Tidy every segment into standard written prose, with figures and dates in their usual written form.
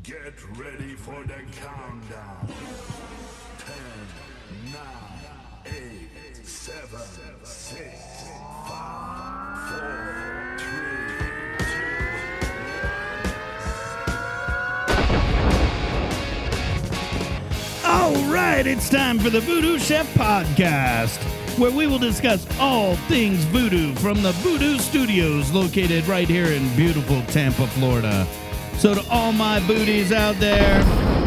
Get ready for the countdown. 10, 9, 8, 7, 6, 5, 4, 3, 2, 1. All right, it's time for the VooDoo Chef Podcast, where we will discuss all things voodoo from the VooDoo Studios located right here in beautiful Tampa, Florida. So to all my booties out there,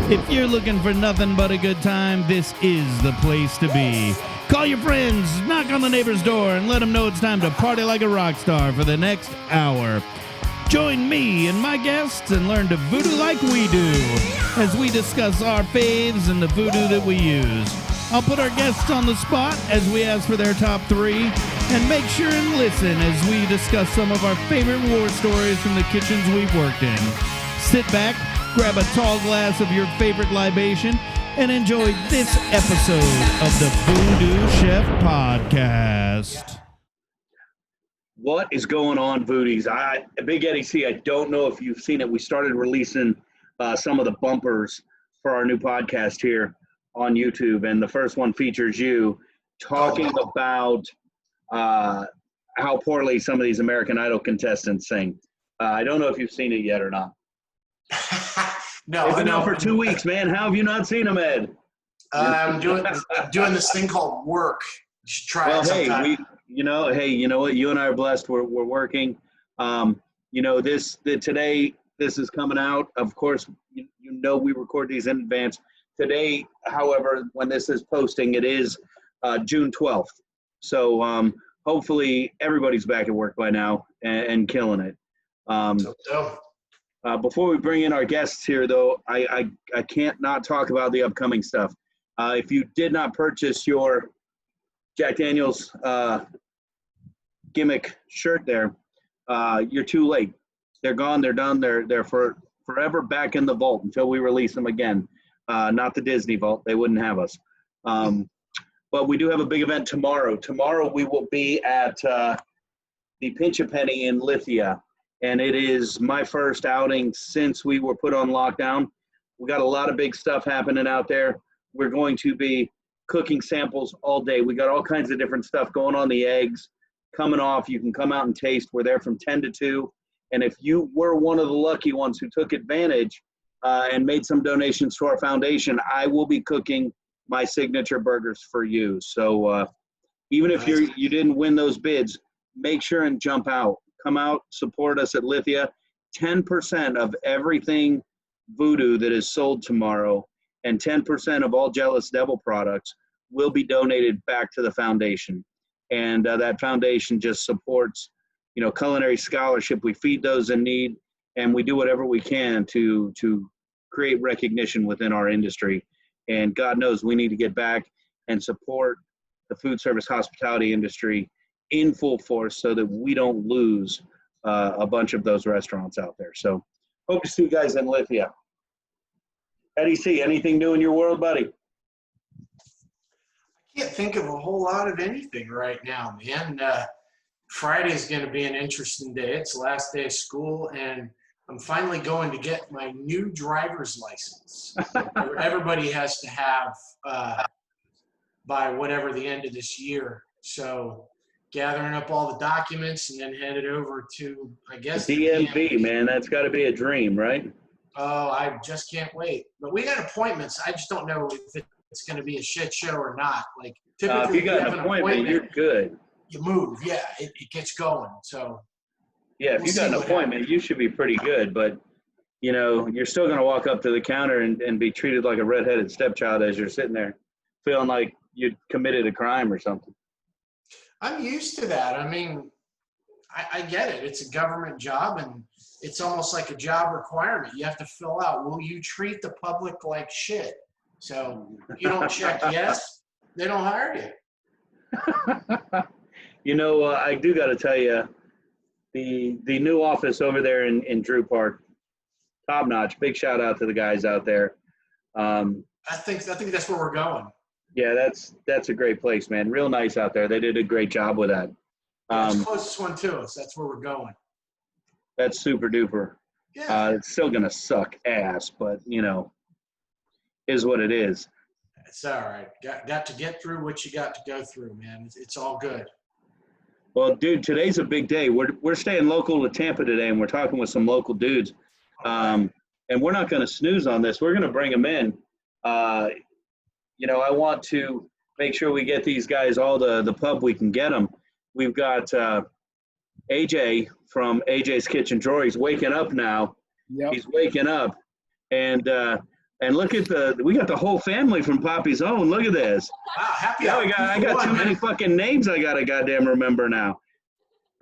if you're looking for nothing but a good time, this is the place to be. Call your friends, knock on the neighbor's door, and let them know it's time to party like a rock star for the next hour. Join me and my guests and learn to voodoo like we do as we discuss our faves and the voodoo that we use. I'll put our guests on the spot as we ask for their top 3, and make sure and listen as we discuss some of our favorite war stories from the kitchens we've worked in. Sit back, grab a tall glass of your favorite libation, and enjoy this episode of the VooDoo Chef Podcast. What is going on, Voodies? Big Eddie C, I don't know if you've seen it. We started releasing some of the bumpers for our new podcast here on YouTube, and the first one features you talking about how poorly some of these American Idol contestants sing. I don't know if you've seen it yet or not. No, They've been out for 2 weeks, man. How have you not seen them, Ed? I'm doing this thing called work. You should try it sometime. Hey, you know what? You and I are blessed. We're working. Today this is coming out. Of course, we record these in advance. Today, however, when this is posting, it is June 12th. So hopefully everybody's back at work by now and killing it. Before we bring in our guests here, though, I can't not talk about the upcoming stuff. If you did not purchase your Jack Daniel's gimmick shirt there, you're too late. They're gone. They're done. They're forever back in the vault until we release them again. Not the Disney vault. They wouldn't have us. But we do have a big event tomorrow. Tomorrow we will be at the Pinch a Penny in Lithia. And it is my first outing since we were put on lockdown. We got a lot of big stuff happening out there. We're going to be cooking samples all day. We got all kinds of different stuff going on. The eggs coming off. You can come out and taste. We're there from 10 to 2. And if you were one of the lucky ones who took advantage and made some donations to our foundation, I will be cooking my signature burgers for you. So even if you didn't win those bids, make sure and jump out. Come out, support us at Lithia. 10% of everything VooDoo that is sold tomorrow and 10% of all Jealous Devil products will be donated back to the foundation. And that foundation just supports, culinary scholarship. We feed those in need, and we do whatever we can to create recognition within our industry. And God knows we need to get back and support the food service hospitality industry in full force so that we don't lose a bunch of those restaurants out there. So hope to see you guys in Lithia. Eddie C, anything new in your world, buddy? I can't think of a whole lot of anything right now, man. Friday is going to be an interesting day. It's the last day of school, and I'm finally going to get my new driver's license. Everybody has to have by whatever the end of this year. So gathering up all the documents and then head it over to, I guess, DMV, man. That's got to be a dream, right? Oh, I just can't wait. But we got appointments. I just don't know if it's going to be a shit show or not. Like, typically, if you got an appointment, you're good. You move. Yeah, it gets going. So, yeah, if you got an appointment, you should be pretty good. But, you're still going to walk up to the counter and be treated like a redheaded stepchild as you're sitting there feeling like you committed a crime or something. I'm used to that. I mean, I get it. It's a government job, and it's almost like a job requirement. You have to fill out, will you treat the public like shit? So if you don't check yes, they don't hire you. I do got to tell you, the new office over there in Drew Park, top notch. Big shout out to the guys out there. I think that's where we're going. Yeah, that's a great place, man. Real nice out there. They did a great job with that. It's the closest one to us. That's where we're going. That's super duper. Yeah. It's still going to suck ass, but, is what it is. It's all right. Got to get through what you got to go through, man. It's all good. Well, dude, today's a big day. We're staying local to Tampa today, and we're talking with some local dudes. And we're not going to snooze on this. We're going to bring them in. I want to make sure we get these guys all the pub we can get them. We've got AJ from AJ's Kitchen Drawer. He's waking up now. Yep. He's waking up. And look at we got the whole family from Papi's Own. Look at this. Wow, happy Yeah, hour. I got too many fucking names I got to goddamn remember now.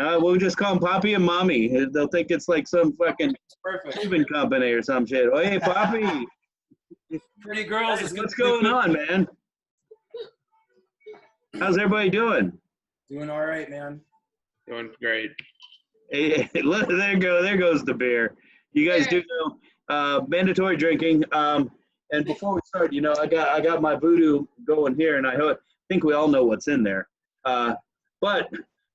We'll just call them Papi and Mommy. They'll think it's like some fucking Cuban company or some shit. Oh, hey, Papi. Pretty girls. What's going on, man? How's everybody doing? Doing all right, man. Doing great. Hey, look, there goes the beer. You guys do know mandatory drinking. And before we start, I got my VooDoo going here, and I think we all know what's in there. But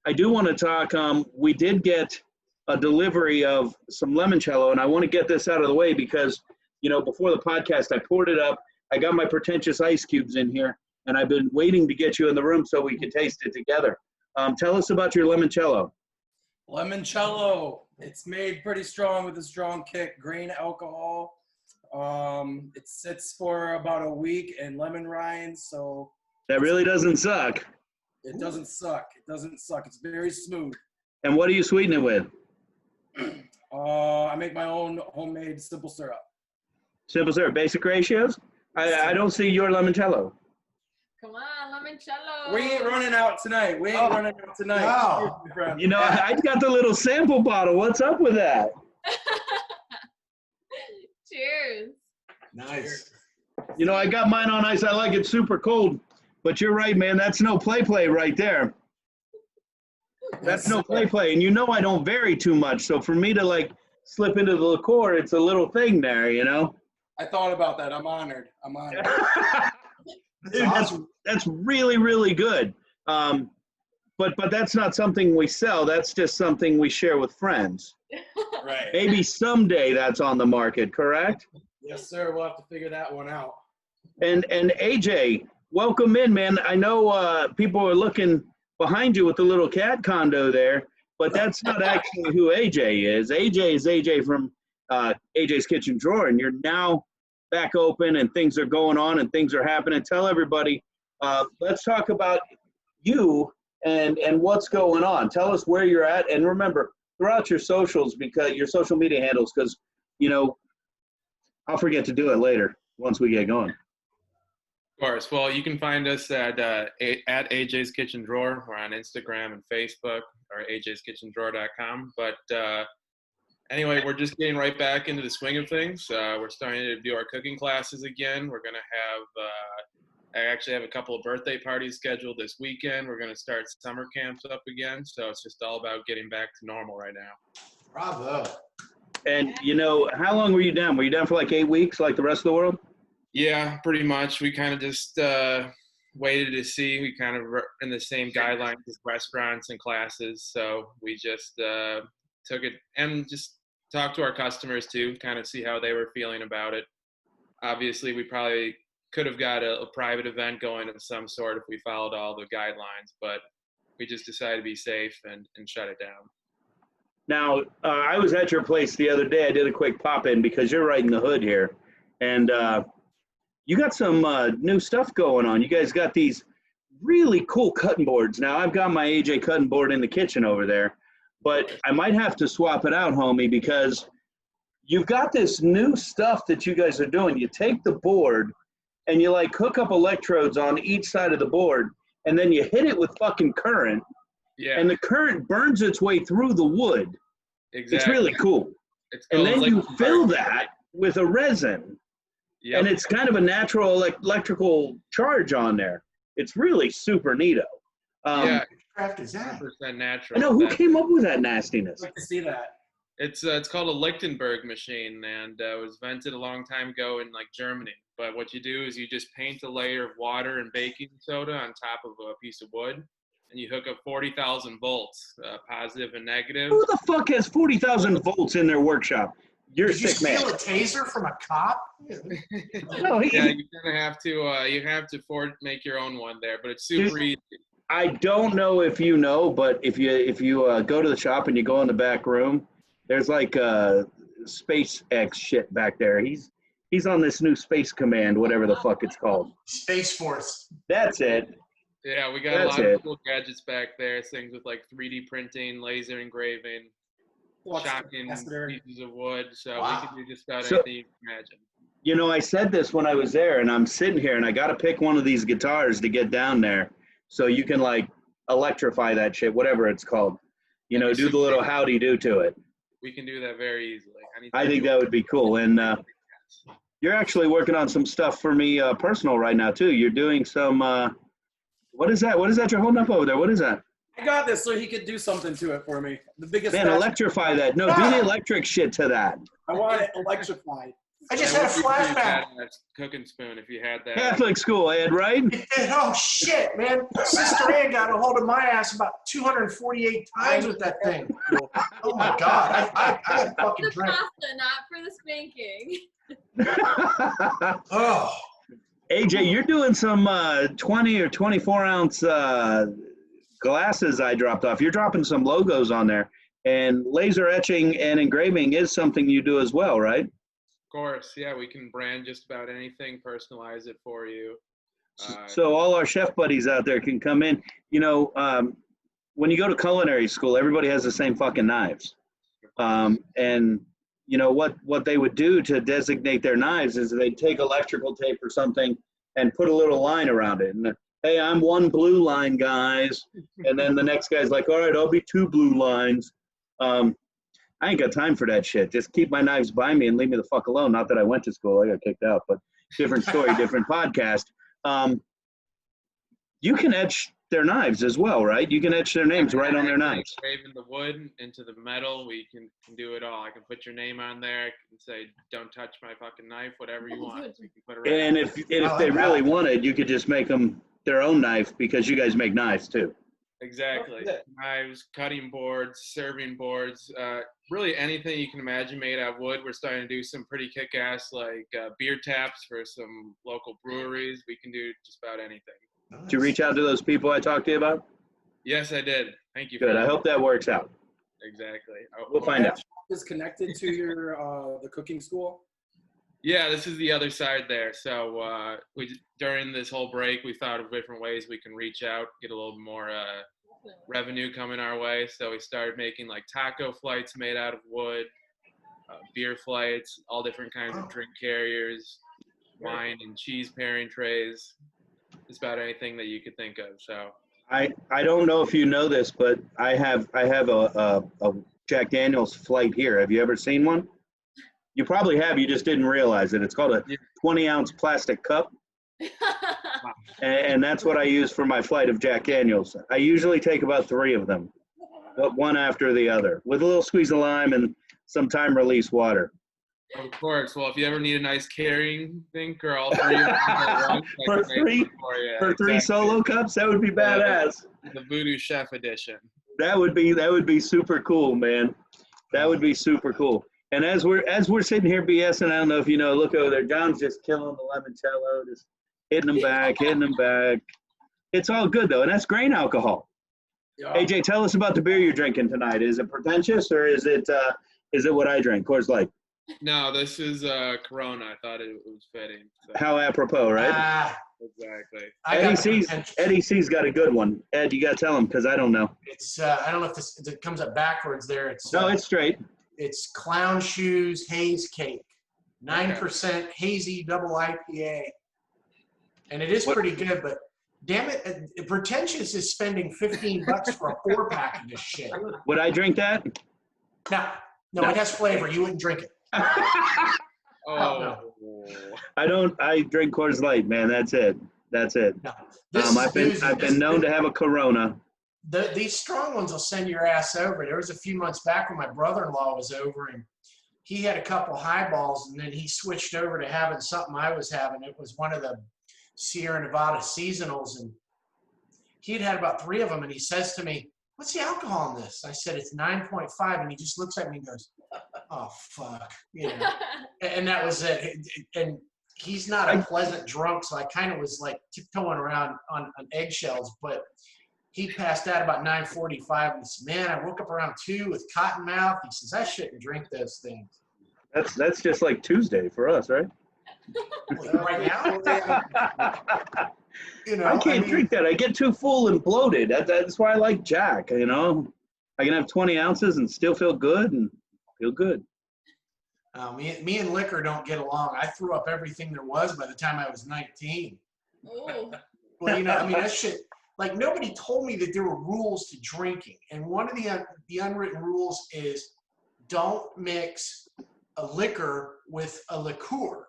I do want to talk. We did get a delivery of some limoncello, and I want to get this out of the way because, before the podcast, I poured it up. I got my pretentious ice cubes in here, and I've been waiting to get you in the room so we can taste it together. Tell us about your limoncello. Limoncello. It's made pretty strong with a strong kick. Grain alcohol. It sits for about a week in lemon rinds, so That really doesn't suck. it doesn't suck. It doesn't suck. It's very smooth. And what do you sweeten it with? I make my own homemade simple syrup. Simple syrup, basic ratios? I don't see your limoncello. Come on, limoncello. We ain't running out tonight. Wow. Cheers, my friend. I got the little sample bottle. What's up with that? Cheers. Nice. I got mine on ice. I like it super cold. But you're right, man. That's no play right there. That's no play. And I don't vary too much. So for me to slip into the liqueur, it's a little thing there, I thought about that. I'm honored. Dude, that's really, really good. But that's not something we sell. That's just something we share with friends. Right. Maybe someday that's on the market, correct? Yes, sir. We'll have to figure that one out. And AJ, welcome in, man. I know people are looking behind you with the little cat condo there, but that's not actually who AJ is. AJ is AJ from AJ's Kitchen Drawer, and you're now back open and things are going on and things are happening. Tell everybody, let's talk about you and what's going on. Tell us where you're at, and remember, throughout your socials, because your social media handles, because, I'll forget to do it later once we get going. Of course. Well, you can find us at AJ's Kitchen Drawer. We're on Instagram and Facebook, or ajskitchendrawer.com. But anyway, we're just getting right back into the swing of things. We're starting to do our cooking classes again. We're going to have I actually have a couple of birthday parties scheduled this weekend. We're going to start summer camps up again. So it's just all about getting back to normal right now. Bravo. And, how long were you down? Were you down for 8 weeks like the rest of the world? Yeah, pretty much. We kind of just waited to see. We kind of were in the same guidelines as restaurants and classes. So we just took it and just talked to our customers too, kind of see how they were feeling about it. Obviously, we probably could have got a private event going of some sort if we followed all the guidelines, but we just decided to be safe and shut it down. Now, I was at your place the other day. I did a quick pop-in because you're right in the hood here. And you got some new stuff going on. You guys got these really cool cutting boards. Now, I've got my AJ cutting board in the kitchen over there, but I might have to swap it out, homie, because you've got this new stuff that you guys are doing. You take the board and you hook up electrodes on each side of the board, and then you hit it with fucking current. Yeah. And the current burns its way through the wood. Exactly. It's really cool. And then you fill that with a resin. Yep. And it's kind of a natural electrical charge on there. It's really super neato. Yeah. Craft is that? 100% natural. I know, who came up with that nastiness? I'd like to see that. It's called a Lichtenberg machine, and it was invented a long time ago in Germany. But what you do is you just paint a layer of water and baking soda on top of a piece of wood, and you hook up 40,000 volts, positive and negative. Who the fuck has 40,000 volts in their workshop? You're a Did you sick man. steal a taser from a cop? No, Yeah, you kind of have to. You have to make your own one there, but it's super easy. I don't know if you know, but if you go to the shop and you go in the back room, there's like SpaceX shit back there. He's on this new Space Command, whatever the fuck it's called. Space Force. That's it. Yeah, we got a That's lot it. of cool gadgets back there. Things with like 3D printing, laser engraving, shocking pieces of wood. So Wow. we can do just about anything you can imagine. You know, I said this when I was there, and I'm sitting here, and I got to pick one of these guitars to get down there, so you can like electrify that shit, whatever it's called. You know, do the little howdy do to it. We can do that very easily. I think that would be cool. And you're actually working on some stuff for me personal right now too. You're doing some. What is that? What is that you're holding up over there? What is that? I got this so he could do something to it for me. The biggest Man, electrify that. No, do the electric shit to that. I want it electrified. I just had a flashback. Cooking spoon, if you had that. Catholic school, Ed, right? Oh, shit, man. Sister Ann got a hold of my ass about 248 times with that thing. Oh, my God. I got fucking The drink. pasta, not for the spanking. Oh. AJ, you're doing some 20 or 24 ounce glasses I dropped off. You're dropping some logos on there. And laser etching and engraving is something you do as well, right? Of course, yeah, we can brand just about anything, personalize it for you. So all our chef buddies out there can come in. You know, when you go to culinary school, everybody has the same fucking knives. And you know what they would do to designate their knives is they'd take electrical tape or something and put a little line around it. And hey, I'm one blue line, guys. And then the next guy's like, all right, I'll be two blue lines. I ain't got time for that shit. Just keep my knives by me and leave me the fuck alone. Not that I went to school. I got kicked out, but different story, different podcast. You can etch their knives as well, right? You can etch their names right on their knives. Engraving the wood into the metal, we can do it all. I can put your name on there. I can say, don't touch my fucking knife, whatever you want. So you can put it right And if they really wanted, you could just make them their own knife because you guys make knives too. Exactly. Knives, cutting boards, serving boards, really anything you can imagine made out of wood. We're starting to do some pretty kick-ass like beer taps for some local breweries. We can do just about anything. Did you reach out to those people I talked to you about? Yes, I did. Thank you. Good. I hope that works out. Exactly. We'll find out. Is connected to your the cooking school? Yeah, this is the other side there. So during this whole break, we thought of different ways we can reach out, get a little more revenue coming our way. So we started making like taco flights made out of wood, beer flights, all different kinds of drink carriers, wine and cheese pairing trays, just about anything that you could think of. So I don't know if you know this, but I have a Jack Daniel's flight here. Have you ever seen one? You probably have. You just didn't realize it. It's called a 20-ounce plastic cup. And that's what I use for my flight of Jack Daniels. I usually take about 3 of them, one after the other, with a little squeeze of lime and some time-release water. Of course. Well, if you ever need a nice carrying thing, or all 3 of them at once, For three solo cups, that would be badass. The VooDoo Chef Edition. That would be super cool, man. That would be super cool. And as we're sitting here BSing, I don't know if you know, look over there. John's just killing the limoncello, just hitting them back. It's all good though, and that's grain alcohol. Yeah. AJ, tell us about the beer you're drinking tonight. Is it pretentious or is it what I drink? Coors Light. No, this is Corona. I thought it was fitting. So. How apropos, right? Exactly. Eddie C's got a good one. Ed, you got to tell him because I don't know. It's I don't know if it comes up backwards there. It's straight. It's Clown Shoes Haze Cake, 9% hazy double IPA, and it is pretty good. But damn it, pretentious is spending $15 for a 4-pack of this shit. Would I drink that? No, it has flavor. You wouldn't drink it. No. I don't. I drink Coors Light, man. That's it. No, I've been known to have a Corona. These strong ones will send your ass over. There was a few months back when my brother-in-law was over, and he had a couple highballs, and then he switched over to having something I was having. It was one of the Sierra Nevada seasonals, and he'd had about 3 of them, and he says to me, what's the alcohol in this? I said, it's 9.5. And he just looks at me and goes, oh, fuck. You know, and that was it. And he's not a pleasant drunk, so I kind of was like tiptoeing around on eggshells, but he passed out about 9:45 and said, man, I woke up around 2 with cotton mouth. He says, I shouldn't drink those things. That's just like Tuesday for us, right? Right now? You know, I can't drink that. I get too full and bloated. That's why I like Jack, you know. I can have 20 ounces and still feel good and feel good. Me and liquor don't get along. I threw up everything there was by the time I was 19. Oh. Well, you know, I mean, that shit, like, nobody told me that there were rules to drinking. And one of the unwritten rules is don't mix a liquor with a liqueur.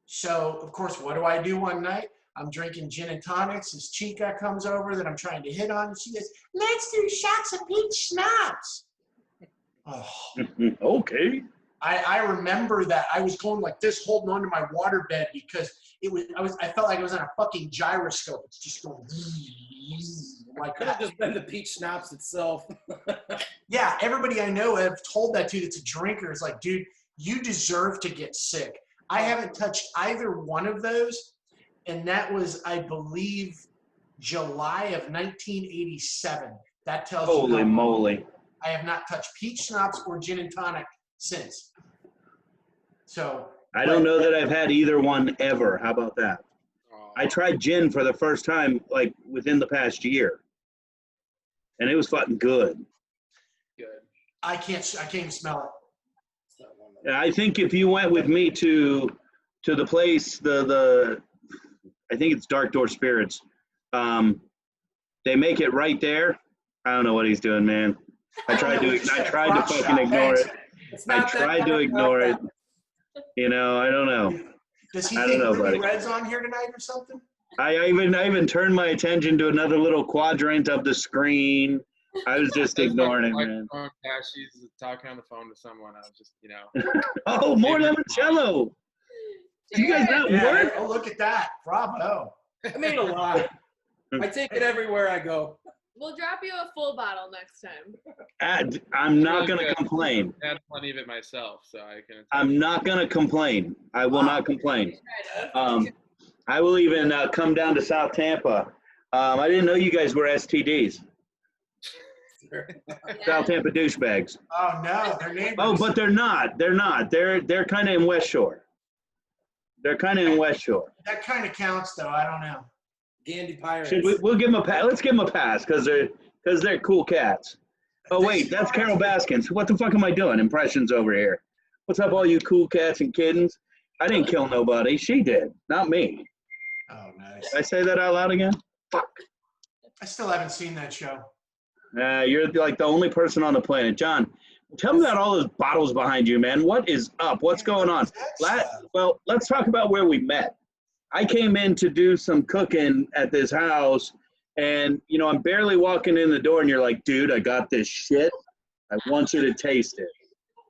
So, of course, what do I do one night? I'm drinking gin and tonics. This chica comes over that I'm trying to hit on. And she goes, let's do shots of peach schnapps. Oh. Okay. I remember that I was going like this, holding onto my waterbed because I felt like I was on a fucking gyroscope. It's just going like Could have just been the peach schnapps itself. Yeah, everybody I know I've told that to that's a drinker is like, dude, you deserve to get sick. I haven't touched either one of those, and that was, I believe, July of 1987. That tells you. Holy moly! I have not touched peach schnapps or gin and tonic since. So I don't know that I've had either one ever. How about that? I tried gin for the first time, like within the past year, and it was fucking good. Good. I can't even smell it. I think if you went with me to the place, the I think it's Dark Door Spirits, they make it right there. I don't know what he's doing, man. I tried to fucking ignore it. I tried to ignore it. You know, I don't know. Does he I think don't know, Ruby buddy. Red's on here tonight or something? I even turned my attention to another little quadrant of the screen. I was just ignoring it, man. Yeah, she's talking on the phone to someone. I was just, you know. Oh, more limoncello. Do you guys not work? Oh, look at that. Bravo. I made a lot. I take it everywhere I go. We'll drop you a full bottle next time. I'm not going to complain. I had plenty of it myself, so I can. I'm not going to complain. I will not complain. I will even come down to South Tampa. I didn't know you guys were STDs. South Tampa douchebags. Oh, no. They're neighbors. Oh, but they're not. They're not. They're kind of in West Shore. They're kind of in West Shore. That kind of counts, though. I don't know. Gandy Pirates. We'll give them a pass. Let's give them a pass because they're cool cats. Oh wait, that's Carol Baskins. What the fuck am I doing? Impressions over here. What's up, all you cool cats and kittens? I didn't kill nobody. She did, not me. Oh, nice. Did I say that out loud again? Fuck. I still haven't seen that show. You're like the only person on the planet. John, tell me about all those bottles behind you, man. What is up? What's going on? Well, let's talk about where we met. I came in to do some cooking at this house, and, you know, I'm barely walking in the door, and you're like, dude, I got this shit. I want you to taste it.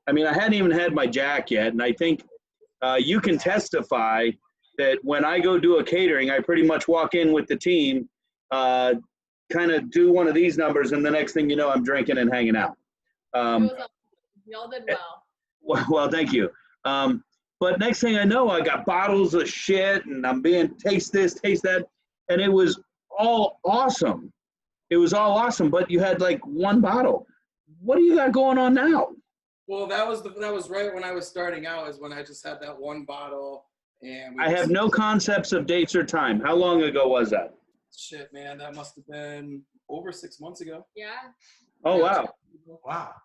I mean, I hadn't even had my Jack yet, and I think you can testify that when I go do a catering, I pretty much walk in with the team, kind of do one of these numbers, and the next thing you know, I'm drinking and hanging out. Y'all did well. Well, thank you. But next thing I know, I got bottles of shit, and I'm being taste this, taste that, and it was all awesome. It was all awesome, but you had like one bottle. What do you got going on now? Well, that was right when I was starting out, is when I just had that one bottle, and I have no concepts of dates or time. How long ago was that? Shit, man, that must have been over 6 months ago. Yeah. Oh, wow. Wow.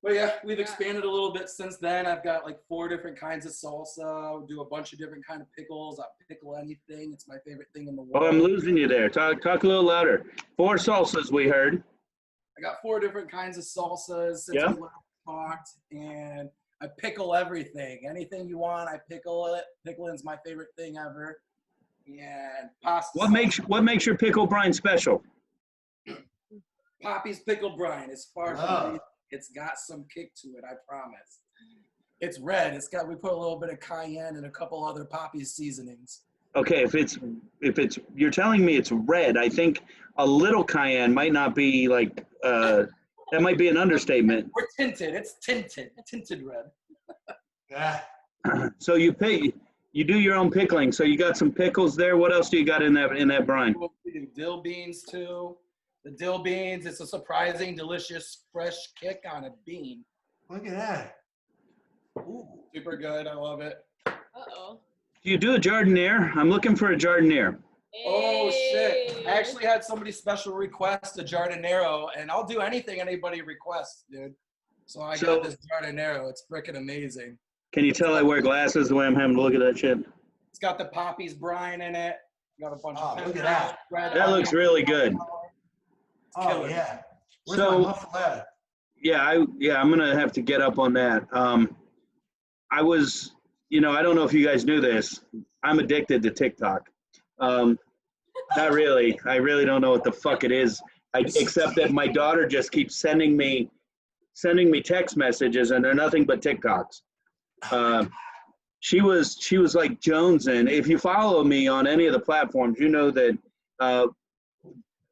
But yeah, we've expanded a little bit since then. I've got like 4 different kinds of salsa. Do a bunch of different kind of pickles. I pickle anything. It's my favorite thing in the world. Oh, I'm losing you there. Talk a little louder. 4 salsas, we heard. I got 4 different kinds of salsas since Yeah. we last talked, and I pickle everything. Anything you want, I pickle it. Pickling's my favorite thing ever. And pasta. What makes your pickle brine special? Papi's pickle brine. It's far Oh. from me. It's got some kick to it, I promise. It's red. We put a little bit of cayenne and a couple other Papi's seasonings. Okay, if it's you're telling me it's red, I think a little cayenne might not be like that might be an understatement. We're tinted. It's tinted red. Yeah. So you do your own pickling. So you got some pickles there. What else do you got in that brine? We do dill beans too. The dill beans, it's a surprising, delicious, fresh kick on a bean. Look at that. Ooh, super good. I love it. Uh-oh. Do you do a jardiniere? I'm looking for a jardiniere. Oh shit! I actually had somebody special request a jardinero, and I'll do anything anybody requests, dude. So I got this jardinero. It's freaking amazing. Can you tell I wear glasses the way I'm having to look at that shit? It's got the Papi's brine in it. Got a bunch of look at that. That looks really good. Oh yeah. Where's So my muffaletta? yeah, I'm gonna have to get up on that. I was, I don't know if you guys knew this. I'm addicted to TikTok. Not really. I really don't know what the fuck it is. Except that my daughter just keeps sending me text messages, and they're nothing but TikToks. She was like jonesing. If you follow me on any of the platforms, you know that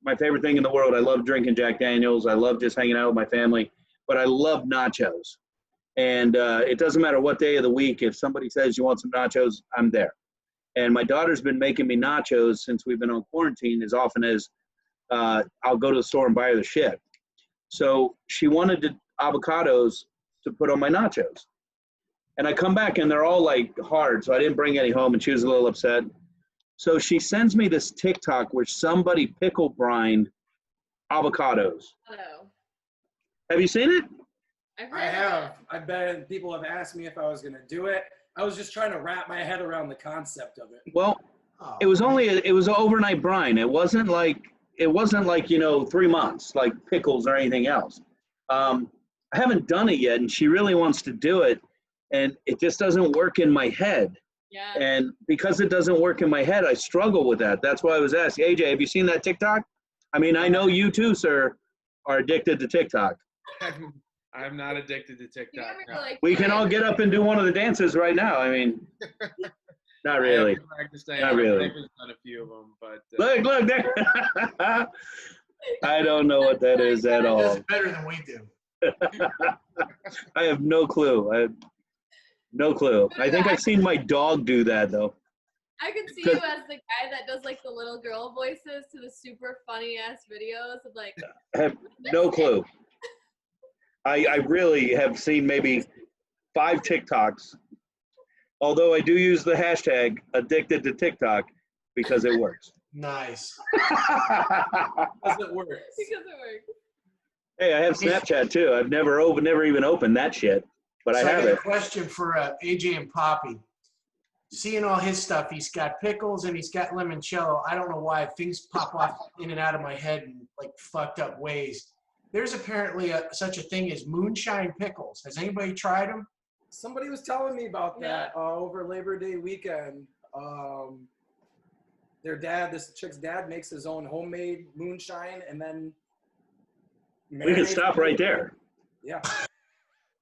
my favorite thing in the world. I love drinking Jack Daniels. I love just hanging out with my family. But I love nachos, and it doesn't matter what day of the week. If somebody says you want some nachos, I'm there. And my daughter's been making me nachos since we've been on quarantine as often as I'll go to the store and buy her the shit. So she wanted avocados to put on my nachos. And I come back and they're all like hard, so I didn't bring any home, and she was a little upset. So she sends me this TikTok where somebody pickle brined avocados. Hello. Have you seen it? I have. I've been. People have asked me if I was gonna do it. I was just trying to wrap my head around the concept of it. Well, it was an overnight brine. It wasn't like 3 months like pickles or anything else. I haven't done it yet, and she really wants to do it, and it just doesn't work in my head. Yeah. And because it doesn't work in my head, I struggle with that. That's why I was asking, AJ, have you seen that TikTok? I mean, I know you too, sir, are addicted to TikTok. I'm not addicted to TikTok. No. We can all get up and do one of the dances right now. I mean, not really. Not really. I've done a few of them, but look there. I don't know what that is at all. That's better than we do. I have no clue. No clue. I think I've seen my dog do that though. I could see you as the guy that does like the little girl voices to the super funny ass videos of like. I have no clue. I really have seen maybe 5 TikToks. Although I do use the hashtag addicted to TikTok because it works. Nice. Because it works. Because it works. Hey, I have Snapchat too. I've never even opened that shit, but I have got it. a question for AJ and Papi. Seeing all his stuff, he's got pickles and he's got limoncello. I don't know why things pop off in and out of my head in like fucked up ways. There's apparently such a thing as moonshine pickles. Has anybody tried them? Somebody was telling me about that over Labor Day weekend. This chick's dad makes his own homemade moonshine, and then we can stop right there. Yeah.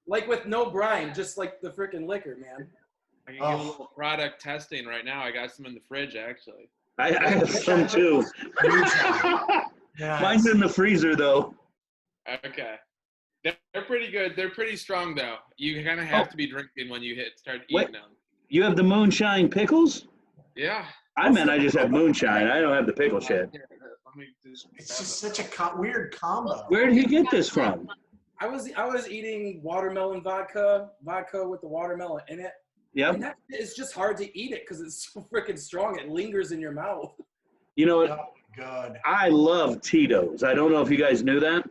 Like with no brine, just like the freaking liquor, man. I can get a little product testing right now. I got some in the fridge, actually. I have some too. Mine's in the freezer, though. Okay. They're pretty good. They're pretty strong, though. You kind of have to be drinking when you start eating them. You have the moonshine pickles? Yeah. I just have moonshine. I don't have the pickle shit. It's just such a weird combo. Where did he get this from? I was eating watermelon vodka with the watermelon in it. Yep. And it's just hard to eat it because it's so freaking strong. It lingers in your mouth. You know what? Oh, God. I love Tito's. I don't know if you guys knew that.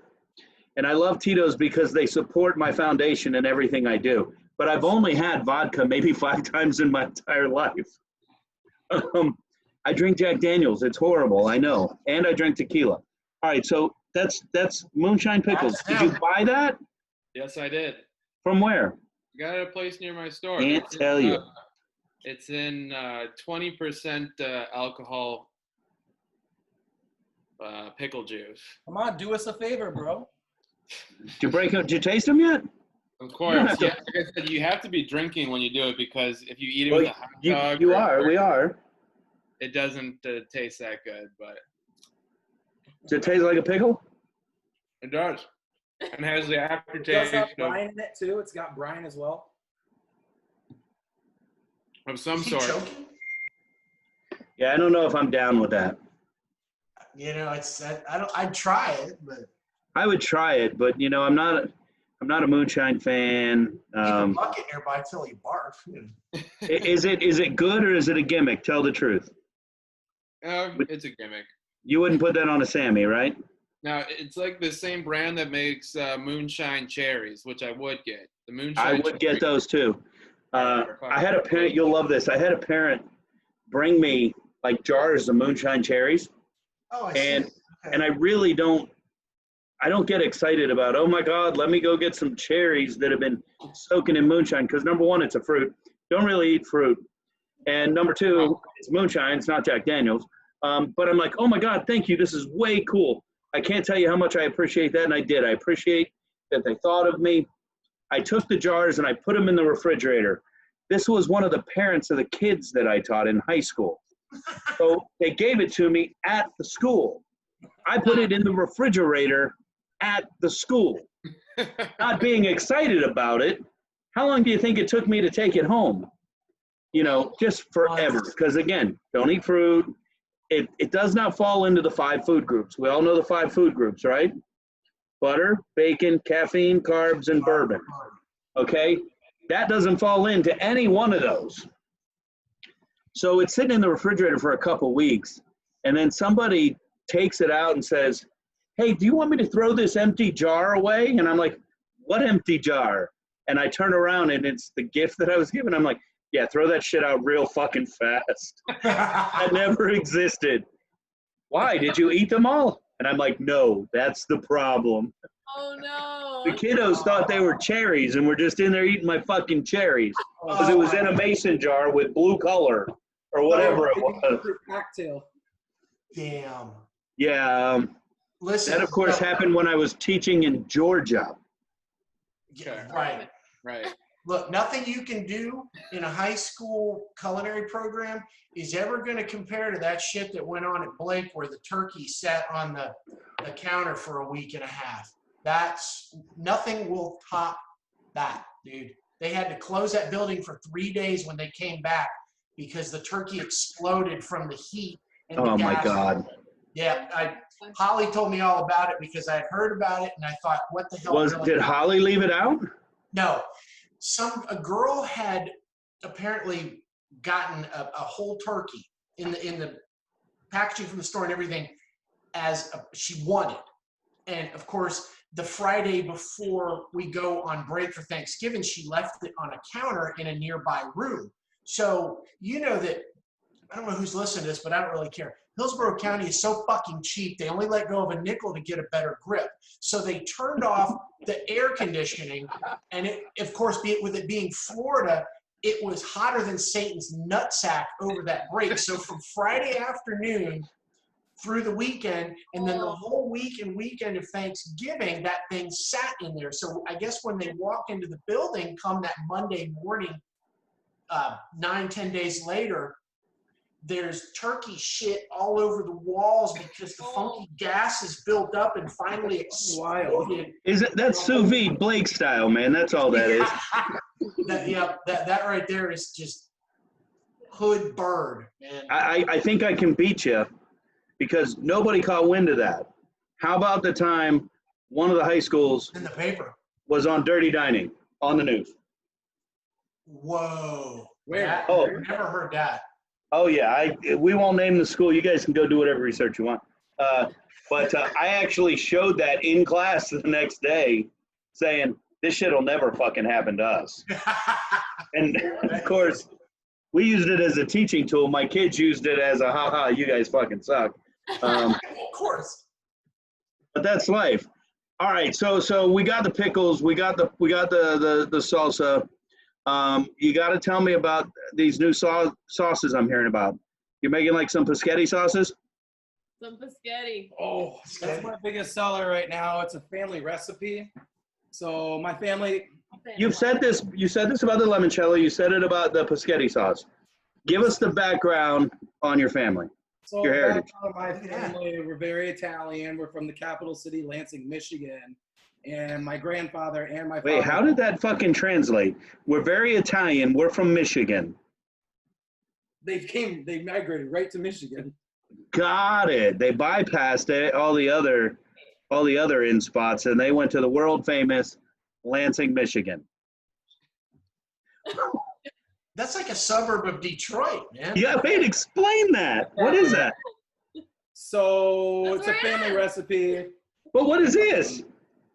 And I love Tito's because they support my foundation and everything I do. But I've only had vodka maybe 5 times in my entire life. I drink Jack Daniels. It's horrible, I know. And I drink tequila. All right, so that's moonshine pickles. Did you buy that? Yes, I did. From where? Got it at a place near my store. Can't tell you. It's in 20% alcohol pickle juice. Come on, do us a favor, bro. Did you taste them yet? Of course. Yeah, like I said, you have to be drinking when you do it because if you eat it with a hot dog. We are. it doesn't taste that good, but Does it taste like a pickle? it does. And has the It does aftertaste have brine in it too. It's got brine as well. of some Is he sort. choking? Yeah, I don't know if I'm down with that. You know, I'd try it, but I would try it, but you know, I'm not a moonshine fan. keep a bucket nearby till you barf. Is it good or is it a gimmick? Tell the truth. It's a gimmick. You wouldn't put that on a Sammy, right? Now, it's like the same brand that makes moonshine cherries, which I would get. The moonshine. I would get those too. I I had a parent. You'll love this. I had a parent bring me like jars of moonshine cherries, Oh, I see. and I really don't. I don't get excited about, oh my God, let me go get some cherries that have been soaking in moonshine. Because number one, it's a fruit. Don't really eat fruit. And number two, it's moonshine. It's not Jack Daniels. But I'm like, oh my God, thank you. This is way cool. I can't tell you how much I appreciate that. And I did. I appreciate that they thought of me. I took the jars and I put them in the refrigerator. This was one of the parents of the kids that I taught in high school. So they gave it to me at the school. I put it in the refrigerator at the school, not being excited about it. How long do you think it took me to take it home? You know, just forever. Because again, don't eat fruit. It does not fall into the 5 food groups. We all know the 5 food groups, right? Butter, bacon, caffeine, carbs, and bourbon. Okay? That doesn't fall into any one of those. So it's sitting in the refrigerator for a couple weeks, and then somebody takes it out and says, hey, do you want me to throw this empty jar away? And I'm like, what empty jar? And I turn around and it's the gift that I was given. I'm like, yeah, throw that shit out real fucking fast. That never existed. Why? Did you eat them all? And I'm like, no, that's the problem. Oh no. The kiddos thought they were cherries and were just in there eating my fucking cherries. Because it was in a mason jar with blue color or whatever it was. Cocktail. Damn. Yeah. Listen. That, of course, happened when I was teaching in Georgia. Yeah, right. Right. Look, nothing you can do in a high school culinary program is ever going to compare to that shit that went on at Blake where the turkey sat on the counter for a week and a half. Nothing will top that, dude. They had to close that building for 3 days when they came back because the turkey exploded from the heat. And Oh, the my gas. God. Yeah, Holly told me all about it because I had heard about it and I thought, what the hell? Did Holly leave it out? No. A girl had apparently gotten a whole turkey in the packaging from the store and everything she wanted. And of course, the Friday before we go on break for Thanksgiving, she left it on a counter in a nearby room. So you know that, I don't know who's listening to this, but I don't really care. Hillsborough County is so fucking cheap, they only let go of a nickel to get a better grip. So they turned off the air conditioning, and of course, with it being Florida, it was hotter than Satan's nutsack over that break. So from Friday afternoon through the weekend, and then the whole week and weekend of Thanksgiving, that thing sat in there. So I guess when they walked into the building come that Monday morning, 9-10 days later, there's turkey shit all over the walls because the funky gas is built up and finally exploded. That's sous vide Blake style, man. That's all that is. that right there is just hood bird, man. I think I can beat you because nobody caught wind of that. How about the time one of the high schools In the paper. was on Dirty Dining on the news? Whoa. Where? I've never heard that. Oh, yeah. We won't name the school. You guys can go do whatever research you want. But I actually showed that in class the next day saying, this shit will never fucking happen to us. And, of course, we used it as a teaching tool. My kids used it as a, ha-ha, you guys fucking suck. Of course. But that's life. All right, so we got the pickles. We got the salsa. You got to tell me about these new sauces I'm hearing about. You're making like some Paschetti sauces? Some Paschetti. Oh, that's my biggest seller right now. It's a family recipe. So my family. You said this about the limoncello. You said it about the Paschetti sauce. Give us the background on your family? So Your heritage. background of my family, we're very Italian. We're from the capital city, Lansing, Michigan. And my grandfather and my father. Wait, how did that fucking translate? We're very Italian. We're from Michigan. They migrated right to Michigan. Got it. They bypassed it, all the other in spots, and they went to the world famous Lansing, Michigan. That's like a suburb of Detroit, man. Yeah, wait, explain that. What is that? So That's it's a where it family is. recipe. Well, what is this?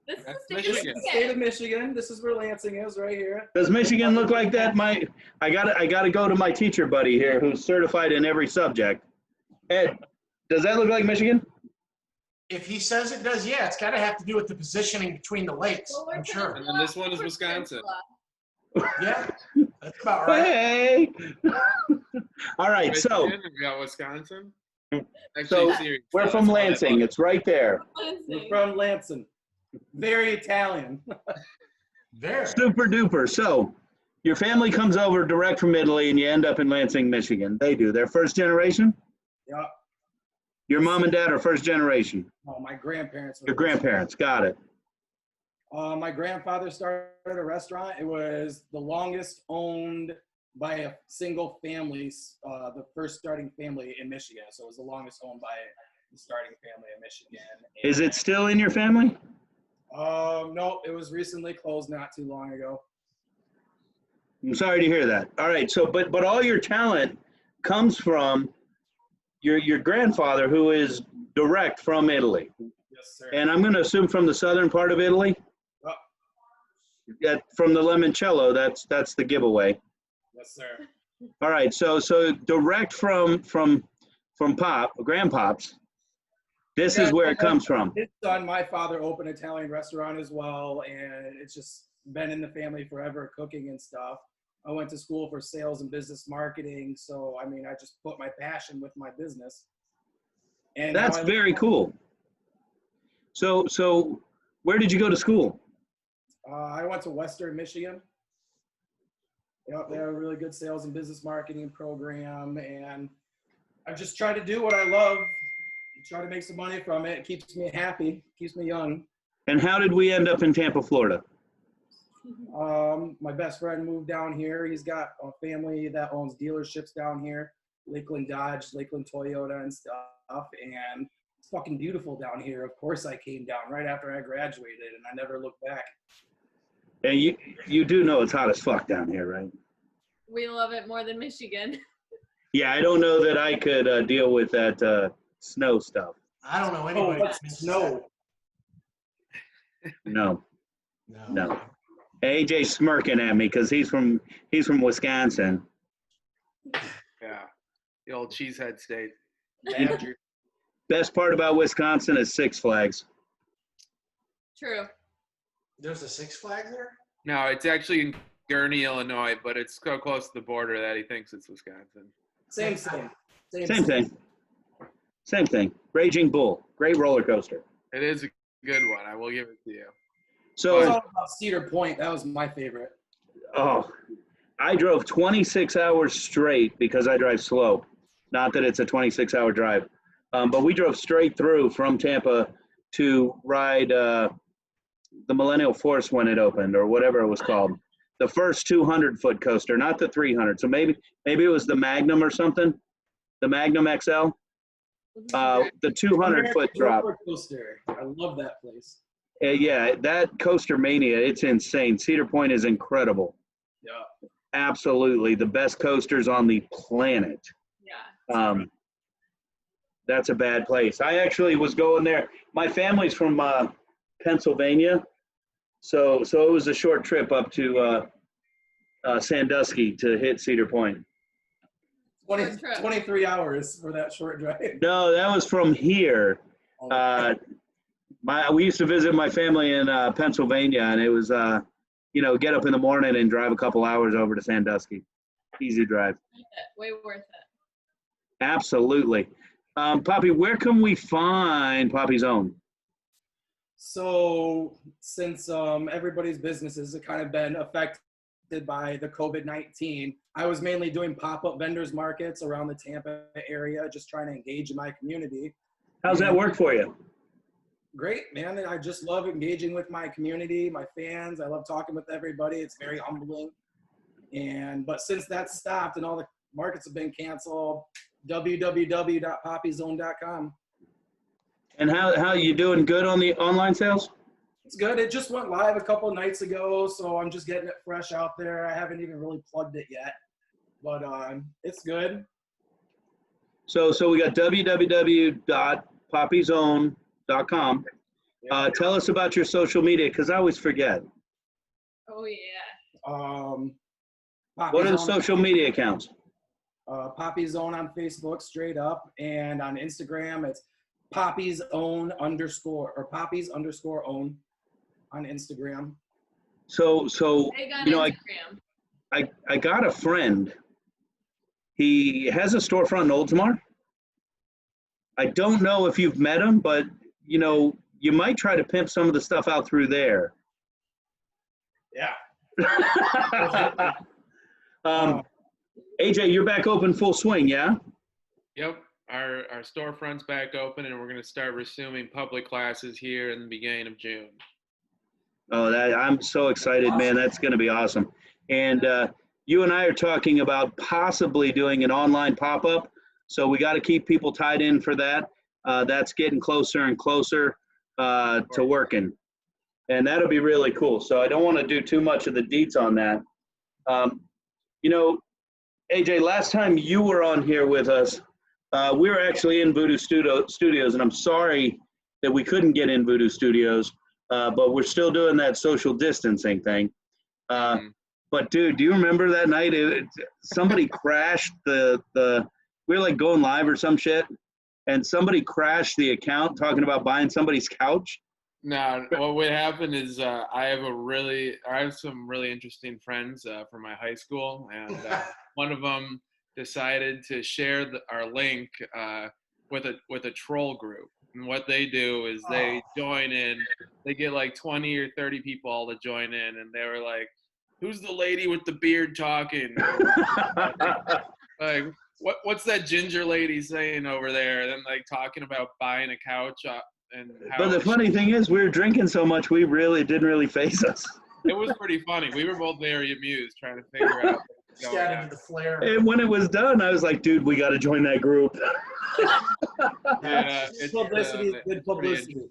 This is That's the This Michigan. is the state of Michigan. This is where Lansing is, right here. Does Michigan look like that? I gotta go to my teacher buddy here, who's certified in every subject. Ed, does that look like Michigan? If he says it does, yeah, it's got to have to do with the positioning between the lakes, Well, we're I'm sure. And then this one is We're Wisconsin. peninsula. Yeah, that's about right. Hey. All right, so Michigan, we got Wisconsin. So, Actually, we're from Lansing. It's right there. We're from Lansing. Very Italian. Very. Super duper. So, your family comes over direct from Italy, and you end up in Lansing, Michigan. They do. They're first generation. Yeah. Your mom and dad are first generation. Oh, my grandparents. were Your grandparents. Got it. My grandfather started a restaurant. It was the longest owned by a single family, the first starting family in Michigan. So it was the longest owned by the starting family in Michigan. Is it still in your family? No, it was recently closed not too long ago. I'm sorry to hear that. All right. So, but all your talent comes from your grandfather, who is direct from Italy, Yes, sir. and I'm going to assume from the southern part of Italy. Oh, From the limoncello, that's the giveaway. yes, sir. All right, so direct from grandpops. This is where it comes from. His son, my father, opened an Italian restaurant as well, and it's just been in the family forever, cooking and stuff. I went to school for sales and business marketing, so I mean, I just put my passion with my business. And That's now very cool. So where did you go to school? I went to Western Michigan. Yep, they have a really good sales and business marketing program, and I just try to do what I love. Try to make some money from it. It keeps me happy, keeps me young. And how did we end up in Tampa, Florida? My best friend moved down here. He's got a family that owns dealerships down here, Lakeland Dodge, Lakeland Toyota and stuff. And it's fucking beautiful down here. Of course I came down right after I graduated, and I never looked back. And you do know it's hot as fuck down here, right? We love it more than Michigan. Yeah, I don't know that I could deal with that snow stuff. I don't know Oh, anybody. what's that misses snow? No. that. No. AJ's smirking at me because he's from Wisconsin. Yeah, the old cheesehead state. Badger. Best part about Wisconsin is Six Flags. True. There's a Six Flags there? No, it's actually in Gurnee, Illinois, but it's so close to the border that he thinks it's Wisconsin. Same. Same thing. Same thing. Raging Bull. Great roller coaster. It is a good one. I will give it to you. It's all So, about Cedar Point. That was my favorite. I drove 26 hours straight because I drive slow. Not that it's a 26-hour drive. But we drove straight through from Tampa to ride the Millennial Force when it opened, or whatever it was called. The first 200-foot coaster, not the 300. So maybe it was the Magnum or something, the Magnum XL. The 200-foot drop. Roller coaster. I love that place. Yeah, that coaster mania, it's insane. Cedar Point is incredible. Yeah. Absolutely, the best coasters on the planet. Yeah. That's a bad place. I actually was going there. My family's from Pennsylvania, so it was a short trip up to Sandusky to hit Cedar Point. 23 hours for that short drive. No, that was from here. We used to visit my family in Pennsylvania, and it was get up in the morning and drive a couple hours over to Sandusky. Easy drive. Way worth it. Absolutely. Papi, where can we find Papi's Own? So since everybody's businesses have kind of been affected by the COVID-19. I was mainly doing pop-up vendors markets around the Tampa area, just trying to engage in my community. How's that work for you? Great, man. And I just love engaging with my community, my fans. I love talking with everybody. It's very humbling. But since that's stopped and all the markets have been canceled, www.papizone.com. And how you doing good on the online sales? It's good. It just went live a couple of nights ago, so I'm just getting it fresh out there. I haven't even really plugged it yet, but it's good. So we got www.papizone.com. Tell us about your social media, because I always forget. Oh yeah. What are the social media accounts? Papi Zone on Facebook, straight up, and on Instagram it's Papi's own _, Papi's _own on Instagram. So you know, Instagram. I got a friend. He has a storefront in Oldsmar. I don't know if you've met him, but you know, you might try to pimp some of the stuff out through there. Yeah. AJ, you're back open full swing, yeah? Yep, our storefront's back open, and we're going to start resuming public classes here in the beginning of June. Oh, I'm so excited, man. That's going to be awesome. And you and I are talking about possibly doing an online pop-up, so we got to keep people tied in for that. That's getting closer and closer to working, and that'll be really cool. So I don't want to do too much of the deets on that. You know, AJ, last time you were on here with us, we were actually in VooDoo Studios, and I'm sorry that we couldn't get in VooDoo Studios, but we're still doing that social distancing thing. But dude, do you remember that night? Somebody crashed we were like going live or some shit, and somebody crashed the account talking about buying somebody's couch. No, what happened is I have some really interesting friends from my high school, and one of them decided to share our link with a troll group. And what they do is they join in. They get like 20 or 30 people all to join in, and they were like, "Who's the lady with the beard talking?" Like, what's that ginger lady saying over there? And then like talking about buying a couch. But the funny thing is, we were drinking so much, we really didn't really face us. It was pretty funny. We were both very amused trying to figure out. Into the flare. And when it was done, I was like, dude, we got to join that group. Yeah, Publicity, good publicity.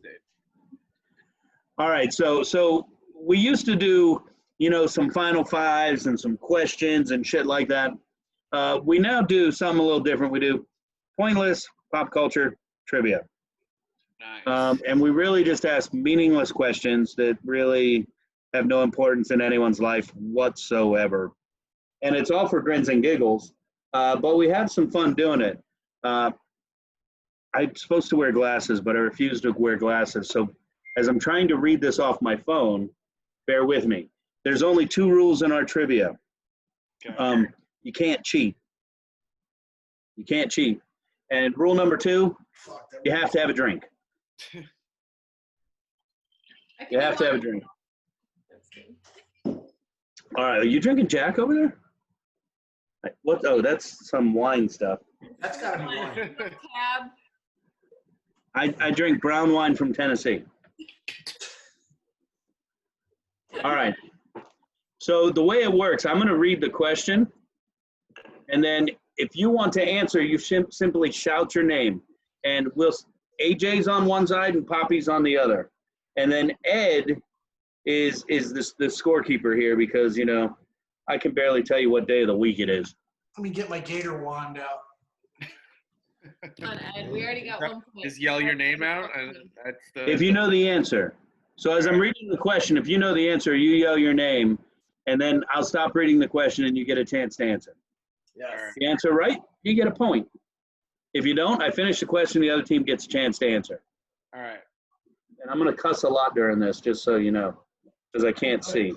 All right, so we used to do, you know, some Final Fives and some questions and shit like that. We now do something a little different. We do pointless pop culture trivia. Nice. And we really just ask meaningless questions that really have no importance in anyone's life whatsoever. And it's all for grins and giggles, but we have some fun doing it. I'm supposed to wear glasses, but I refuse to wear glasses. So as I'm trying to read this off my phone, bear with me. There's only 2 rules in our trivia. Okay. You can't cheat. You can't cheat. And rule number 2, you have to have a drink. You have to have a drink. All right, are you drinking Jack over there? What? Oh, that's some wine stuff. That's got to be wine. Cab. I drink brown wine from Tennessee. All right. So the way it works, I'm going to read the question, and then if you want to answer, you simply shout your name, and AJ's on one side and Papi's on the other, and then Ed is the scorekeeper here because, you know, I can barely tell you what day of the week it is. Let me get my gator wand out. Come on, Ed. We already got 1 point. Just yell your name out, and that's the. If you know the answer. So as I'm reading the question, if you know the answer, you yell your name, and then I'll stop reading the question and you get a chance to answer. Yes. If you answer right, you get a point. If you don't, I finish the question, the other team gets a chance to answer. All right. And I'm going to cuss a lot during this, just so you know, because I can't see.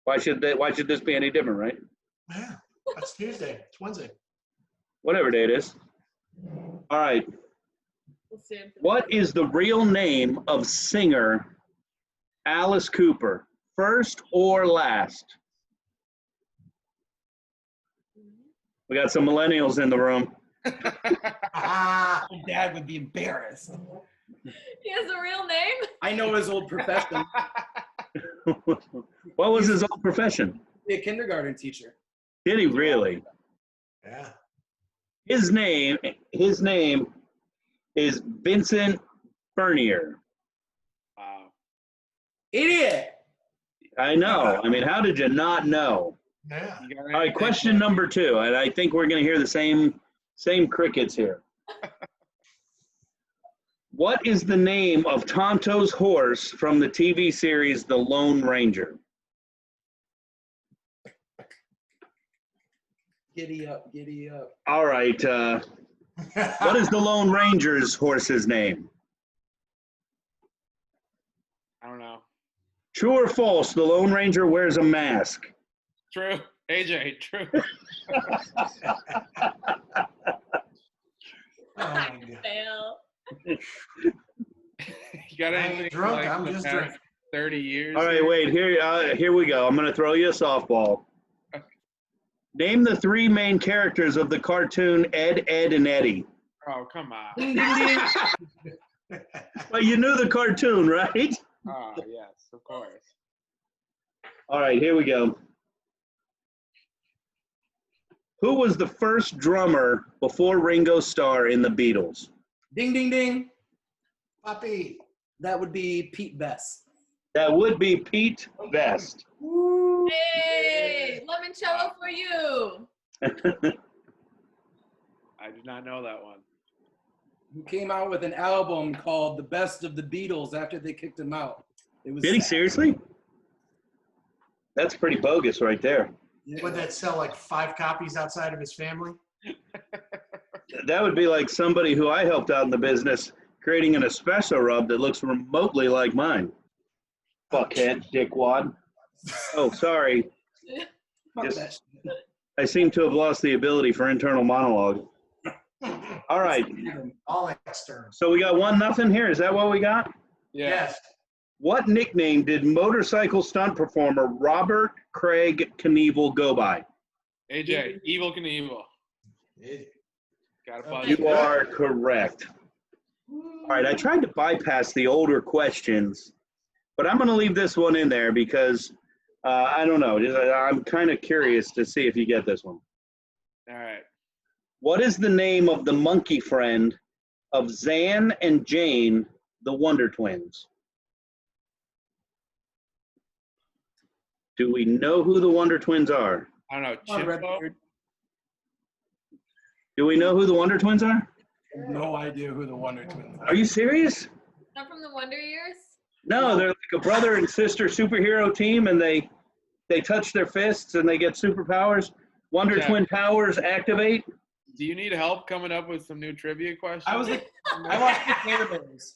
Why should this be any different, right? Yeah, that's Tuesday. It's Wednesday. Whatever day it is. All right. We'll see him. What is the real name of singer Alice Cooper? First or last? We got some millennials in the room. My dad would be embarrassed. He has a real name? I know his old profession. What was his old profession? Be a kindergarten teacher. Did he really? Yeah. His name is Vincent Fernier. Wow. Idiot. I know. I mean, how did you not know? Yeah. You got All right, anything question left? number 2, and I think we're going to hear the same crickets here. What is the name of Tonto's horse from the TV series The Lone Ranger? Giddy up, giddy up. All right. What is the Lone Ranger's horse's name? I don't know. True or false? The Lone Ranger wears a mask. True. AJ, true. Oh my God. Fail. You got I ain't anything drunk, like I'm the just past drinking. 30 years? All right, wait. Here we go. I'm going to throw you a softball. Name the 3 main characters of the cartoon Ed, Ed, and Eddie. Oh, come on. Ding, ding, ding. Well, you knew the cartoon, right? Oh, yes, of course. All right, here we go. Who was the first drummer before Ringo Starr in the Beatles? Ding, ding, ding. Papi. That would be Pete Best. That would be Pete Best. Hey, limoncello for you. I did not know that one. Who came out with an album called The Best of the Beatles after they kicked him out. It was Did he sad. seriously? That's pretty bogus right there. Yeah. Would that sell like 5 copies outside of his family? That would be like somebody who I helped out in the business creating an espresso rub that looks remotely like mine. Fuckhead, dickwad. Oh, sorry. Fuck Yes. that shit. I seem to have lost the ability for internal monologue. All right. All external. So we got 1-0 here. Is that what we got? Yeah. Yes. What nickname did motorcycle stunt performer Robert Craig Knievel go by? AJ, Evil Knievel. It- Got a buzz. You are correct. All right, I tried to bypass the older questions, but I'm going to leave this one in there because I don't know. I'm kind of curious to see if you get this one. All right. What is the name of the monkey friend of Zan and Jane, the Wonder Twins? Do we know who the Wonder Twins are? I don't know. Come on, Chimpo? Redbeard. Do we know who the Wonder Twins are? I have no idea who the Wonder Twins are. Are you serious? Not from the Wonder Years? No, they're like a brother and sister superhero team, and they touch their fists and they get superpowers. Wonder Yeah. Twin powers activate. Do you need help coming up with some new trivia questions? I watched the Care Bears.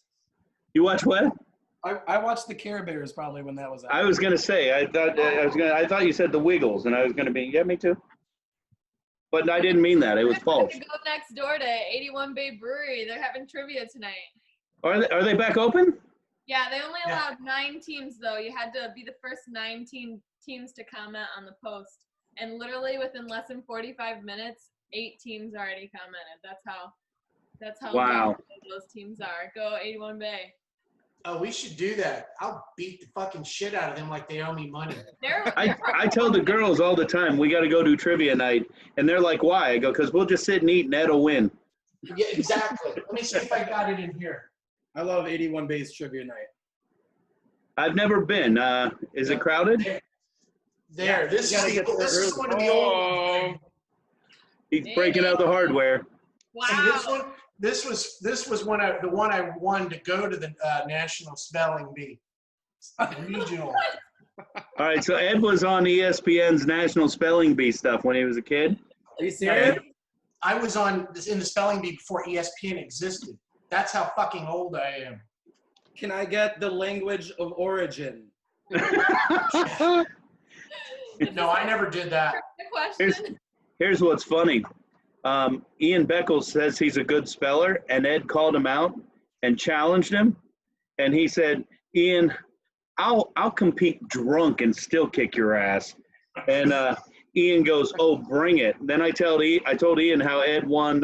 You watch what? I watched the Care Bears probably when that was out. I was gonna say I thought you said the Wiggles, and I was gonna be yeah, me too. But I didn't mean that. It was false. Go next door to 81 Bay Brewery. They're having trivia tonight. Are they back open? Yeah, they only Yeah. allowed 9 teams though. You had to be the first 9 teams to comment on the post, and literally within less than 45 minutes, 8 teams already commented. That's how Wow. dominant those teams are. Go 81 Bay. Oh, we should do that. I'll beat the fucking shit out of them like they owe me money. I tell the girls all the time we got to go do trivia night, and they're like, "Why?" I go, "Because we'll just sit and eat, and Ed will win." Yeah, exactly. Let me see if I got it in here. I love 81 Bay's Trivia Night. I've never been. Is it crowded? There. This You gotta is get there this is early. one of the old Oh, ones. He's breaking out the hardware. Wow. See, this was the one I won to go to the National Spelling Bee regional. All right, so Ed was on ESPN's National Spelling Bee stuff when he was a kid. Are you serious? I was in the spelling bee before ESPN existed. That's how fucking old I am. Can I get the language of origin? No, I never did that. The question. Here's what's funny. Ian Beckles says he's a good speller, and Ed called him out and challenged him, and he said, "Ian, I'll compete drunk and still kick your ass." And Ian goes, "Oh, bring it." Then I told Ian how Ed won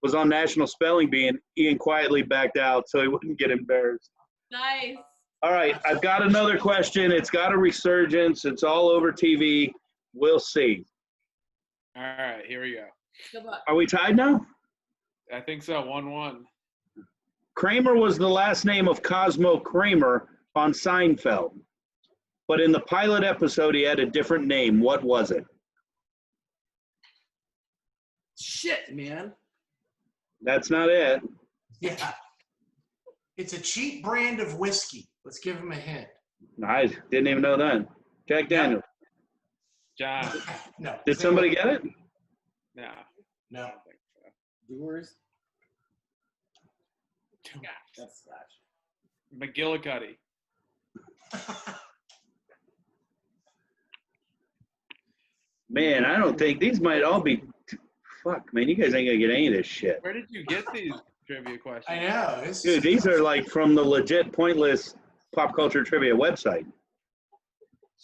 was on National Spelling Bee, and Ian quietly backed out so he wouldn't get embarrassed. Nice. All right, I've got another question. It's got a resurgence. It's all over TV. We'll see. All right, here we go. Good luck. Are we tied now? I think so. 1-1. Kramer was the last name of Cosmo Kramer on Seinfeld. But in the pilot episode, he had a different name. What was it? Shit, man. That's not it. Yeah. It's a cheap brand of whiskey. Let's give him a hint. I didn't even know that. Jack Daniels. John. No. Did somebody get it? No. No. I don't think so. Doers. Yeah. That's Slash. McGillicuddy. Man, I don't think these might all be. Fuck, man, you guys ain't gonna get any of this shit. Where did you get these trivia questions? I know. Dude, these are like from the legit pointless pop culture trivia website.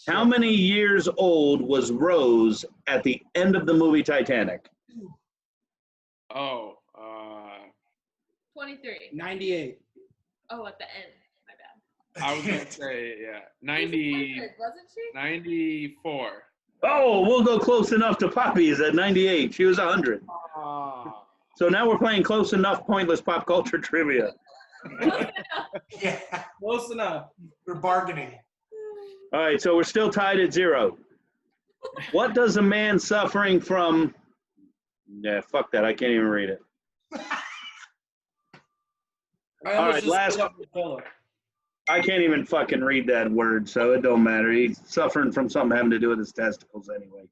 How many years old was Rose at the end of the movie Titanic? Oh, 23. 98. Oh, at the end. My bad. I was gonna say 90, Wasn't she? 94. Oh, we'll go close enough to Papi's at 98. She was 100. Oh. So now we're playing close enough pointless pop culture trivia. Yeah. Close enough. We're bargaining. All right, so we're still tied at 0. What does a man suffering from? Yeah, fuck that. I can't even read it. All right, last. I can't even fucking read that word, so it don't matter. He's suffering from something having to do with his testicles anyway.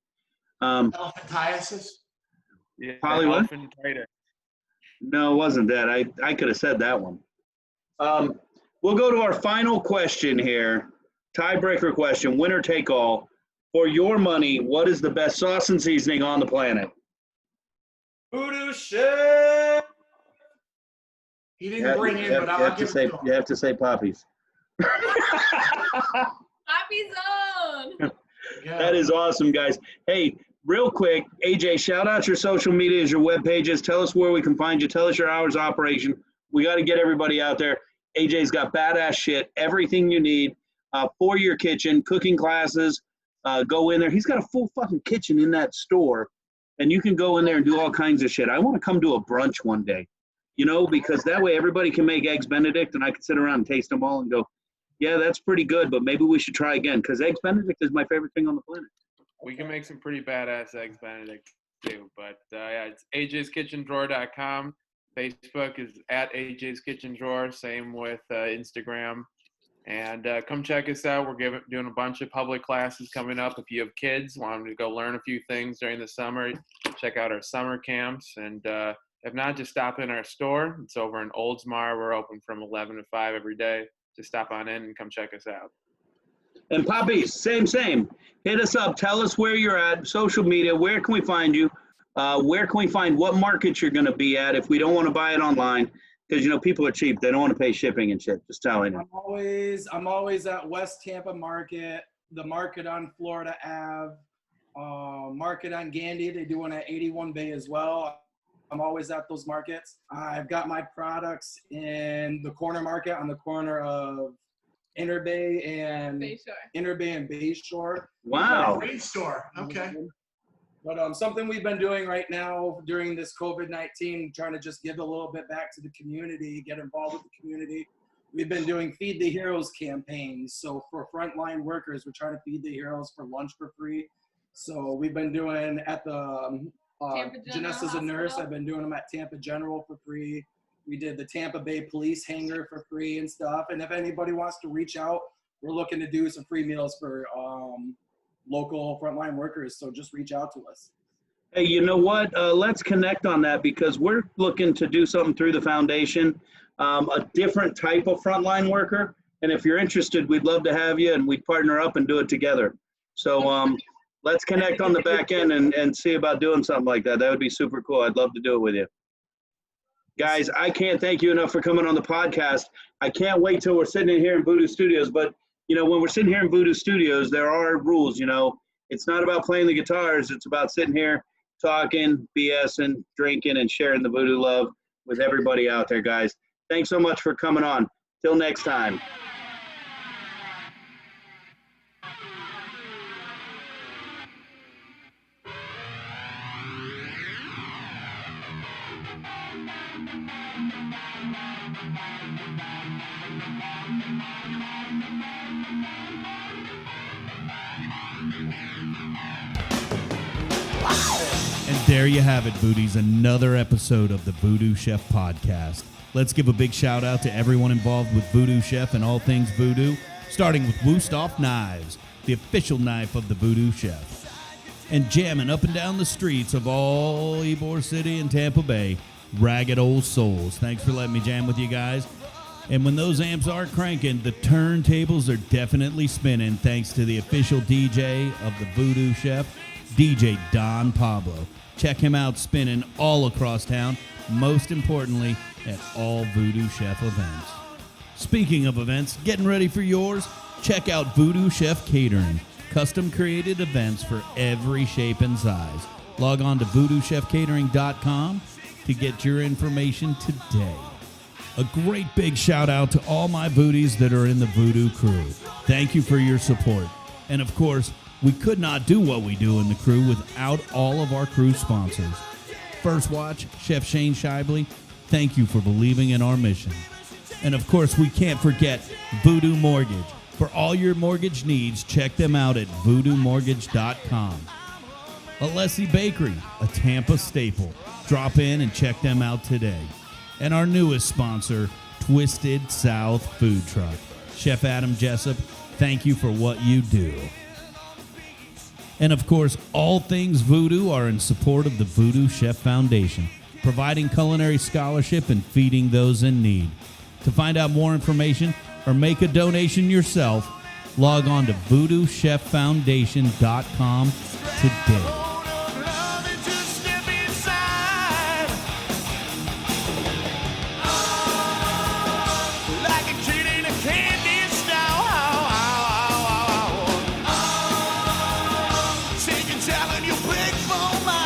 Elephantiasis? Yeah, Hollywood? elephantitis. No, it wasn't that. I could have said that one. We'll go to our final question here. Tiebreaker question, winner take all. For your money, what is the best sauce and seasoning on the planet? VooDoo shit. He didn't bring in, but I'll give it to him. You have to say Papi's. Papi's own. Yeah. That is awesome, guys. Hey, real quick, AJ, shout out your social medias, your web pages. Tell us where we can find you. Tell us your hours of operation. We got to get everybody out there. AJ's got badass shit, everything you need for your kitchen, cooking classes. Go in there. He's got a full fucking kitchen in that store, and you can go in there and do all kinds of shit. I want to come to a brunch one day, because that way everybody can make Eggs Benedict, and I can sit around and taste them all and go, yeah, that's pretty good, but maybe we should try again, because Eggs Benedict is my favorite thing on the planet. We can make some pretty badass Eggs Benedict too. But yeah, it's ajskitchendrawer.com. Facebook is at AJ's Kitchen Drawer. Same with Instagram. And come check us out. We're doing a bunch of public classes coming up. If you have kids, want them to go learn a few things during the summer, check out our summer camps. And if not, just stop in our store. It's over in Oldsmar. We're open from 11 to 5 every day. Just stop on in and come check us out. And Papi, same. Hit us up. Tell us where you're at. Social media. Where can we find you? Where can we find what market you're going to be at if we don't want to buy it online? Because, people are cheap. They don't want to pay shipping and shit. Just telling you. I'm always at West Tampa Market, the market on Florida Ave, market on Gandy. They do one at 81 Bay as well. I'm always at those markets. I've got my products in the corner market on the corner of Inner Bay and Bayshore. Wow. Great store. Okay. But something we've been doing right now during this COVID-19, trying to just give a little bit back to the community, get involved with the community. We've been doing Feed the Heroes campaigns. So for frontline workers, we're trying to feed the heroes for lunch for free. So we've been doing at the Janessa's a nurse. I've been doing them at Tampa General for free. We did the Tampa Bay Police hangar for free and stuff. And if anybody wants to reach out, we're looking to do some free meals for local frontline workers. So just reach out to us. Hey, you know what? Let's connect on that because we're looking to do something through the foundation, a different type of frontline worker. And if you're interested, we'd love to have you and we'd partner up and do it together. So let's connect on the back end and see about doing something like that. That would be super cool. I'd love to do it with you. Guys, I can't thank you enough for coming on the podcast. I can't wait till we're sitting in here in VooDoo Studios. But, when we're sitting here in VooDoo Studios, there are rules, It's not about playing the guitars. It's about sitting here talking, BSing, drinking, and sharing the voodoo love with everybody out there, guys. Thanks so much for coming on. Till next time. And there you have it, Voodies, another episode of the Voodoo Chef Podcast. Let's give a big shout out to everyone involved with Voodoo Chef and all things voodoo, starting with Woostoff Knives, the official knife of the Voodoo Chef. And jamming up and down the streets of all Ybor City and Tampa Bay, Ragged Old Souls. Thanks for letting me jam with you guys. And when those amps are cranking, the turntables are definitely spinning thanks to the official DJ of the Voodoo Chef, DJ Don Pablo. Check him out spinning all across town, most importantly, at all Voodoo Chef events. Speaking of events, getting ready for yours? Check out Voodoo Chef Catering, custom-created events for every shape and size. Log on to VoodooChefCatering.com to get your information today. A great big shout out to all my Voodies that are in the Voodoo crew. Thank you for your support. And of course, we could not do what we do in the crew without all of our crew sponsors. First Watch, Chef Shane Shibley, thank you for believing in our mission. And of course, we can't forget Voodoo Mortgage. For all your mortgage needs, check them out at VoodooMortgage.com. Alessi Bakery, a Tampa staple. Drop in and check them out today. And our newest sponsor, Twisted South Food Truck. Chef Adam Jessup, thank you for what you do. And of course, all things voodoo are in support of the Voodoo Chef Foundation, providing culinary scholarship and feeding those in need. To find out more information or make a donation yourself, log on to VoodooChefFoundation.com today. Telling you big for my